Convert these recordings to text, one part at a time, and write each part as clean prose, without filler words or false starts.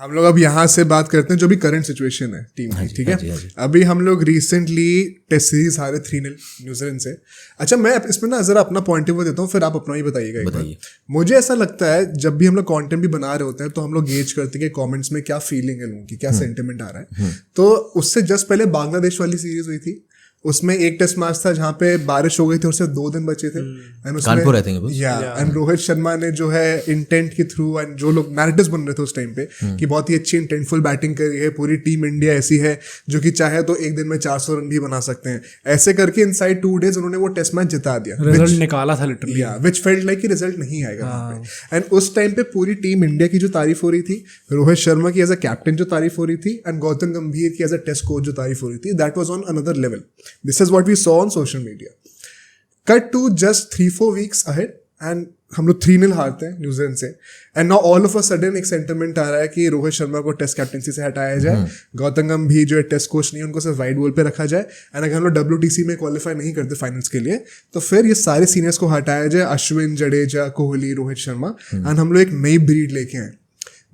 हम लोग अब यहाँ से बात करते हैं जो भी करंट सिचुएशन है टीम की, ठीक है। अभी हम लोग रिसेंटली टेस्ट सीरीज हारे 3-0 न्यूजीलैंड से। अच्छा, मैं इसमें ना जरा अपना पॉइंट ऑफ व्यू देता हूँ, फिर आप अपना ही बताइएगा एक बार। मुझे ऐसा लगता है जब भी हम लोग कंटेंट भी बना रहे होते हैं तो हम लोग गेज करते हैं कि कमेंट्स में क्या फीलिंग है लोगों की, क्या सेंटिमेंट आ रहा है। तो उससे जस्ट पहले बांग्लादेश वाली सीरीज हुई थी, उसमें एक टेस्ट मैच था जहाँ पे बारिश हो गई थी और सिर्फ 2 दिन बचे थे। एंड रोहित शर्मा ने जो है इंटेंट के थ्रू एंड जो लोग नैरेटिव्स बन रहे थे उस टाइम पे कि बहुत ही अच्छी इंटेंटफुल बैटिंग करी है, पूरी टीम इंडिया ऐसी है जो कि चाहे तो एक दिन में 400 रन भी बना सकते हैं, ऐसे करके इनसाइड 2 डेज उन्होंने वो टेस्ट मैच जिता दिया, रिजल्ट निकाला था लिटरली, व्हिच फेल्ट लाइक कि रिजल्ट नहीं आएगा वहां पे। एंड उस टाइम पे पूरी टीम इंडिया की जो तारीफ हो रही थी, रोहित शर्मा की एज अ कैप्टन जो तारीफ हो रही थी, एंड गौतम गंभीर की एज अ टेस्ट कोच जो तारीफ हो रही थी, that was on another level. This is what we saw on social media. Cut to just 3-4 weeks ahead and हम लोग 3-0 हारते हैं न्यूजीलैंड से। And now all of a sudden एक सेंटिमेंट आ रहा है कि रोहित शर्मा को टेस्ट कैप्टनसी से हटाया जाए, गौतम गंभीर जो है टेस्ट कोच नहीं, उनको सिर्फ वाइड बॉल पे रखा जाए। एंड अगर हम लोग WTC में क्वालिफाई नहीं करते फाइनल्स के लिए तो फिर ये सारे सीनियर्स को हटाया जाए, अश्विन, जडेजा, कोहली, रोहित शर्मा, एंड हम लोग एक नई ब्रीड लेके आए।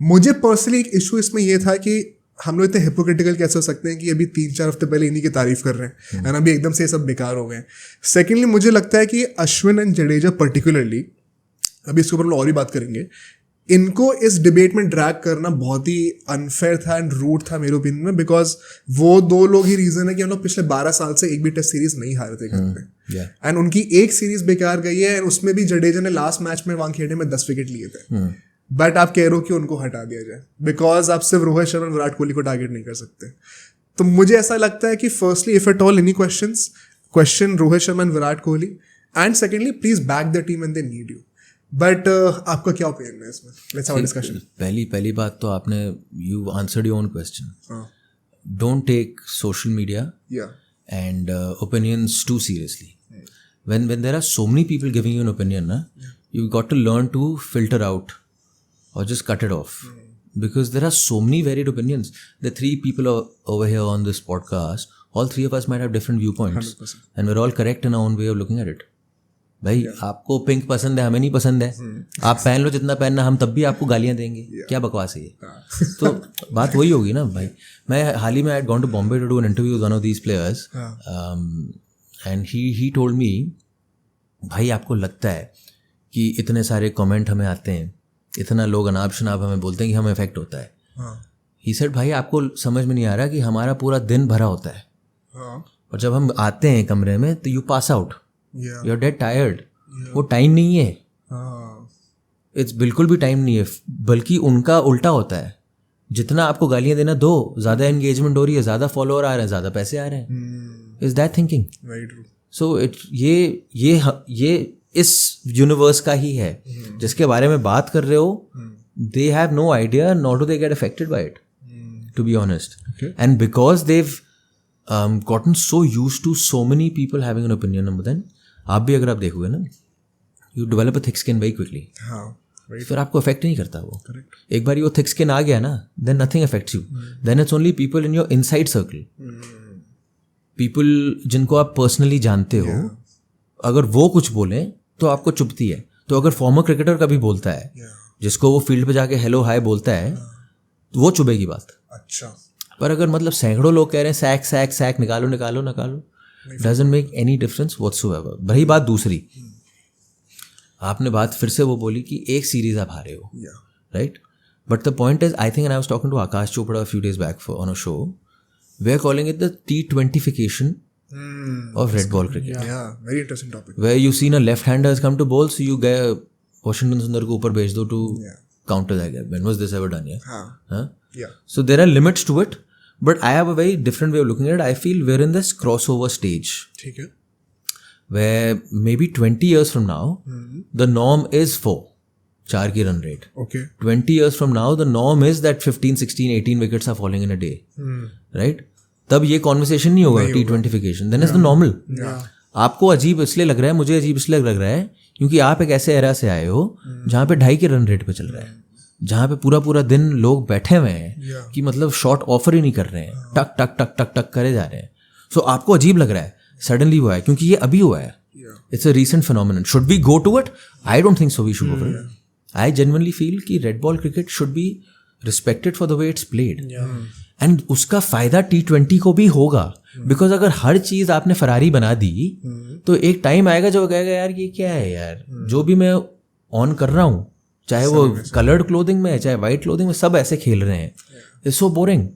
मुझे पर्सनली एक इशू इसमें ये था कि हम लोग इतने हिपोक्रिटिकल कैसे हो सकते हैं कि अभी 3-4 हफ्ते पहले इन्हीं की तारीफ कर रहे हैं एंड अभी एकदम से ये सब बेकार हो गए। सेकेंडली मुझे लगता है कि अश्विन एंड जडेजा पर्टिकुलरली, अभी इसके ऊपर हम लोग और भी बात करेंगे, इनको इस डिबेट में ड्रैग करना बहुत ही अनफेयर था एंड रूड था मेरे ओपिनियन में, बिकॉज वो 2 लोग ही रीजन है कि हम लोग पिछले 12 साल से एक भी टेस्ट सीरीज नहीं हारे थे घर पे। एंड उनकी एक सीरीज बेकार गई है, उसमें भी जडेजा ने लास्ट मैच में वानखेड़े में 10 विकेट लिए थे। बट आप कह रहे हो कि उनको हटा दिया जाए बिकॉज आप सिर्फ रोहित शर्मा विराट कोहली को टारगेट नहीं कर सकते। तो मुझे ऐसा लगता है कि firstly if at all any question Rohit Sharma and Virat Kohli, and secondly please back the team and they need you. But आपका क्या ओपिनियन है इसमें? Let's have a discussion. पहली बात तो आपने you answered your own question. Don't take social media and opinions too seriously. when there are so many people giving you an opinion, you got to learn to filter out or just cut it off, because there are so many varied opinions. The 3 people over here on this podcast, all 3 of us might have different viewpoints 100%. And we're all correct in our own way of looking at it. भाई आपको pink पसंद है, हमें नहीं पसंद है, आप पहन लो जितना पहनना, हम तब भी आपको गालियां देंगे। क्या बकवास है ये? तो बात वही होगी ना भाई। मैं हाल ही में I had gone to Bombay to do an interview with one of these players and he told me, भाई आपको लगता है कि इतने सारे कमेंट हमें आते हैं, इतना लोग अनाप शनाप हमें बोलते हैं कि हमें इफेक्ट होता है। ही सेड भाई आपको समझ में नहीं आ रहा कि हमारा पूरा दिन भरा होता है, और जब हम आते हैं कमरे में तो you pass out, you are dead tired. वो टाइम नहीं है, इट्स बिल्कुल भी टाइम नहीं है, बल्कि उनका उल्टा होता है। जितना आपको गालियां देना दो, ज़्यादा एंगेजमेंट हो रही है, ज़्यादा फॉलोअर आ रहे हैं, ज़्यादा पैसे आ रहे हैं। Is that thinking? सो ये इस यूनिवर्स का ही है जिसके बारे में बात कर रहे हो। They have no idea not do they get affected by it, to be honest. And because they've gotten so used to so many people having an opinion, number then आप भी अगर आप देखोगे ना, you develop a thick skin very quickly. फिर आपको affect नहीं करता वो। एक बार वो थिक स्किन आ गया ना, then nothing affects you. Then it's only people in your inside circle, people जिनको आप पर्सनली जानते हो, अगर वो कुछ बोलें तो आपको चुभती है। तो अगर फॉर्मर क्रिकेटर कभी बोलता है, जिसको वो फील्ड पे जाके हेलो हाय बोलता है, तो वो चुभेगी बात। अच्छा, पर अगर मतलब सैकड़ों लोग कह रहे हैं सैक सैक सैक, निकालो निकालो निकालो, doesn't make any difference whatsoever. रही बात दूसरी, आपने बात फिर से वो बोली कि एक सीरीज आप हारे हो, right? But the point is, I think, and I was talking to Aakash Chopra a few days back on a show, we are calling it the T20fication of red ball cricket. Yeah, very interesting topic. Where you seen a left-hander has come to bowl, so you get Washington Sundar को ऊपर भेज दो to counter that guy. When was this ever done? Yeah. So there are limits to it, but I have a very different way of looking at it. I feel we're in this crossover stage. ठीक है. Where maybe 20 years from now, the norm is 4 की run rate. Okay. 20 years from now, the norm is that 15, 16, 18 wickets are falling in a day. Right? तब ये conversation नहीं होगा T20fication. Then it's the normal. आपको अजीब इसलिए लग रहा है, मुझे अजीब इसलिए लग रहा है क्योंकि आप एक ऐसे एरा से आए हो जहाँ पे 2.5 के रन रेट पे चल रहा है, जहाँ पे पूरा दिन लोग बैठे हुए हैं कि मतलब शॉट ऑफर ही नहीं कर रहे हैं, टक टक टक टक टक करे जा रहे हैं। सो आपको अजीब लग रहा है, सडनली हुआ है क्योंकि ये अभी हुआ है। It's a recent phenomenon. Should we go to it? I don't think so we should go for it. I genuinely feel कि red ball cricket should be respect it for the way it's played. And उसका फायदा T20 को भी होगा, because अगर हर चीज आपने Ferrari बना दी तो एक टाइम आएगा जो कहेगा यार ये क्या है यार, जो भी मैं ऑन कर रहा हूँ, चाहे वो कलर्ड क्लोथिंग में है चाहे वाइट क्लोथिंग में, सब ऐसे खेल रहे हैं. It's so boring.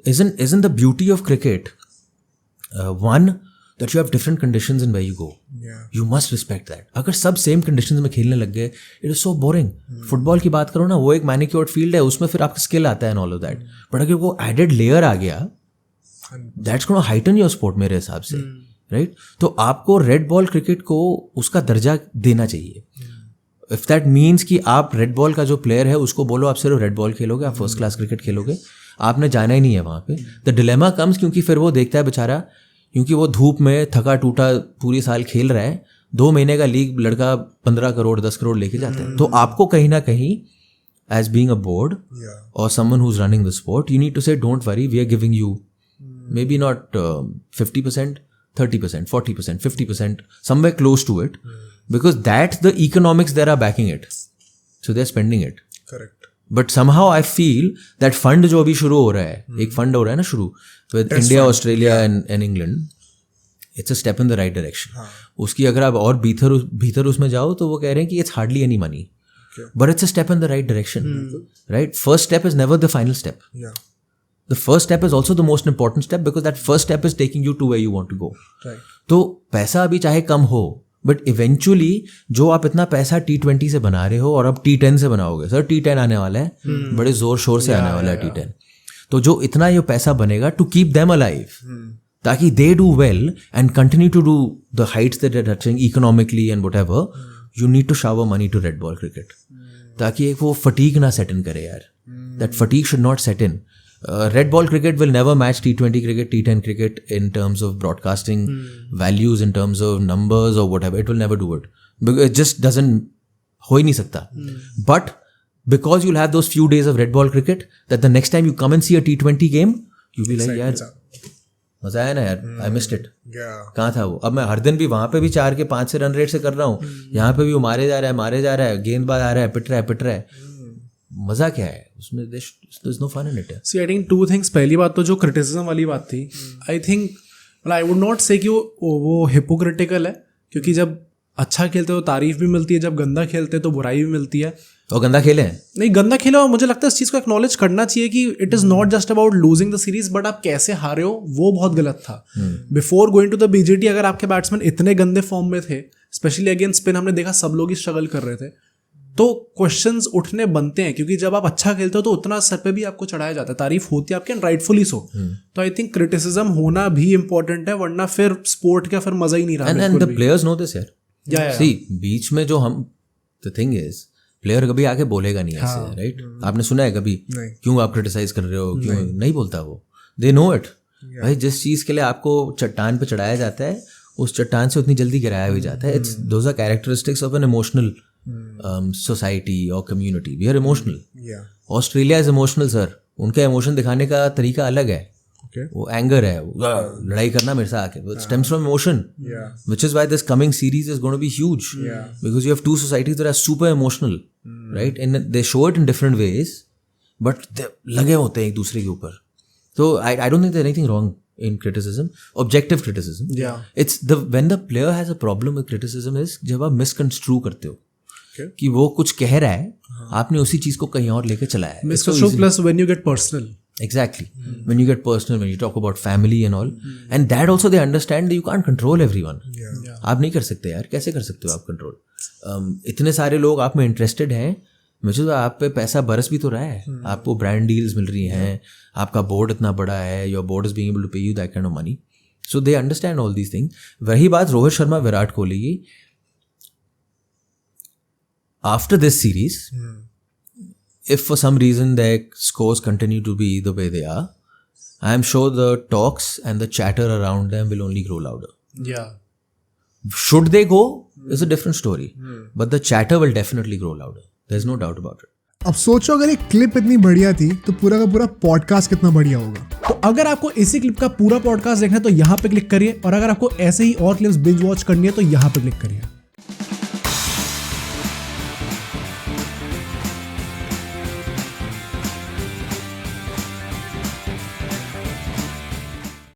Isn't the beauty of cricket one that you have different conditions in where you go? You must respect that. अगर सब सेम कंडीशंस में खेलने लग गए, it is so boring. Football की बात करो ना, वो एक मैनिक्योर्ड फील्ड है, उसमें फिर आपका स्किल आता है and all of that. But अगर वो एडेड लेयर आ गया, that's gonna heighten your sport मेरे हिसाब से, राइट? तो आपको रेड बॉल क्रिकेट को उसका दर्जा देना चाहिए. इफ दैट मीन्स कि आप रेड बॉल का जो प्लेयर है उसको बोलो आप सिर्फ रेड बॉल खेलोगे, आप फर्स्ट क्लास क्रिकेट खेलोगे, आपने जाना ही नहीं है वहाँ पे. द डिलेमा कम्स, क्योंकि फिर वो देखता है बेचारा, क्योंकि वो धूप में थका टूटा पूरी साल खेल रहा है, 2 महीने का लीग लड़का 15 करोड़ 10 करोड़ लेके जाता है. तो आपको कहीं ना कहीं as being a board or someone who is running the sport, you need to say don't worry, we are giving you maybe not 50%, 30%, 40%, 50%, somewhere close to it, because that's the economics that are backing it, so they're spending it. Correct. But somehow I feel that fund जो अभी शुरू हो रहा है, एक fund हो रहा है ना शुरू with India, Australia and England, it's a step in the right direction. उसकी अगर आप और भीतर उसमें जाओ तो वो कह रहे हैं कि it's hardly any money, but it's a step in the right direction, right? First step is never the final step. The first step is also the most important step, because that first step is taking you to where you want to go. Right. तो पैसा अभी चाहे कम हो, but eventually जो आप इतना पैसा T20 से बना रहे हो और अब T10 से बनाओगे, सर T10 आने वाला है, बड़े जोर शोर से आने वाला है T10. तो जो इतना ये पैसा बनेगा टू कीप देम अलाइव, ताकि they do well and continue to do the heights that are touching economically and whatever, you need to shower money to red ball cricket, ताकि एक वो फटीग ना सेट इन करे यार. That fatigue should not set in. Red ball cricket will never match T20 cricket, T10 cricket in terms of broadcasting values, in terms of numbers or whatever. It will never do it. Because it just doesn't, हो ही नहीं सकता. But because you'll have those few days of red ball cricket, that the next time you come and see a T20 game, you'll be like, यार मजा आया ना यार, I missed it. कहाँ था वो? अब मैं हर दिन भी वहाँ पे भी 4 के 5 से रन रेट से कर रहा हूँ, यहाँ पे भी वो मारे जा रहा है, गेंदबाज आ रहा है, पिट रहा है. मजा क्या है उसमें? there's no fun in it. See, I think 2 things. पहली बात तो जो क्रिटिसिज्म वाली बात थी, I think I would not से कि वो हिपोक्रिटिकल है, क्योंकि जब अच्छा खेलते हो तारीफ भी मिलती है, जब गंदा खेलते तो बुराई भी मिलती है. और गंदा खेले हैं? नहीं, गंदा खेलो, और मुझे लगता है इस चीज़ को एक्नॉलेज करना चाहिए कि it is not just about losing the series, but आप कैसे हारे हो वो बहुत गलत था. Before going to the BGT अगर आपके बैट्समैन इतने गंदे फॉर्म में थे, स्पेशली अगेंस्ट स्पिन, हमने देखा सब लोग ही स्ट्रगल कर रहे थे, तो क्वेश्चंस उठने बनते हैं, क्योंकि जब आप अच्छा खेलते हो तो उतना सर पे भी आपको चढ़ाया जाता है, तारीफ होती है आपकी, एंड राइटफुली सो. तो आई थिंक क्रिटिसिज्म होना भी इंपॉर्टेंट है, वरना फिर स्पोर्ट का फिर मजा ही नहीं रहा. And the players know this यार. सी बीच में जो हम, द थिंग इज प्लेयर कभी आके बोलेगा नहीं ऐसे, राइट? आपने सुना है कभी क्यों आप क्रिटिसाइज कर रहे हो, क्यों नहीं बोलता वो? दे नो इट भाई. जिस चीज के लिए आपको चट्टान पे चढ़ाया जाता है, उस चट्टान से उतनी जल्दी गिराया भी जाता है. It's those are characteristics of an emotional society or community. We are emotional. Australia is emotional, sir. उनका इमोशन दिखाने का तरीका अलग है. वो एंगर है, लड़ाई करना मेरे साथ आके. It stems from emotion, which is why this coming series is going to be huge, because you have 2 societies that are super emotional, right? And they show it in different ways, but they लगे होते हैं एक दूसरे के ऊपर. So I don't think there's anything wrong in criticism, objective criticism. It's when the player has a problem with criticism is जब आप misconstrue करते हो कि वो कुछ कह रहा है, आपने उसी चीज को कहीं और लेके चलाया है. Misconstrue plus when you get personal. Exactly. When you get personal, when you talk about family and all, and that also they understand that you can't control everyone. आप नहीं कर सकते यार, कैसे कर सकते हो आप कंट्रोल? इतने सारे लोग आप में इंटरेस्टेड हैं, मुझे तो आप पे पैसा बरस भी तो रहा है, आपको ब्रांड डील्स मिल रही हैं, आपका बोर्ड इतना बड़ा है, your board is being able to pay you that kind of money, so they understand all these things. वही बात रोहित शर्मा, विराट कोहली की. After this series, if for some reason their scores continue to be the way they are, I am sure the talks and the chatter around them will only grow louder. Should they go is a different story, but the chatter will definitely grow louder. There's no doubt about it. अब सोचो अगर एक clip इतनी बढ़िया थी तो पूरा का पूरा पॉडकास्ट कितना बढ़िया होगा. तो अगर आपको इसी क्लिप का पूरा पॉडकास्ट देखना है तो यहाँ पे क्लिक करिए, और अगर आपको ऐसे ही और क्लिप्स बिंज वॉच करनी है तो यहाँ पे क्लिक करिए.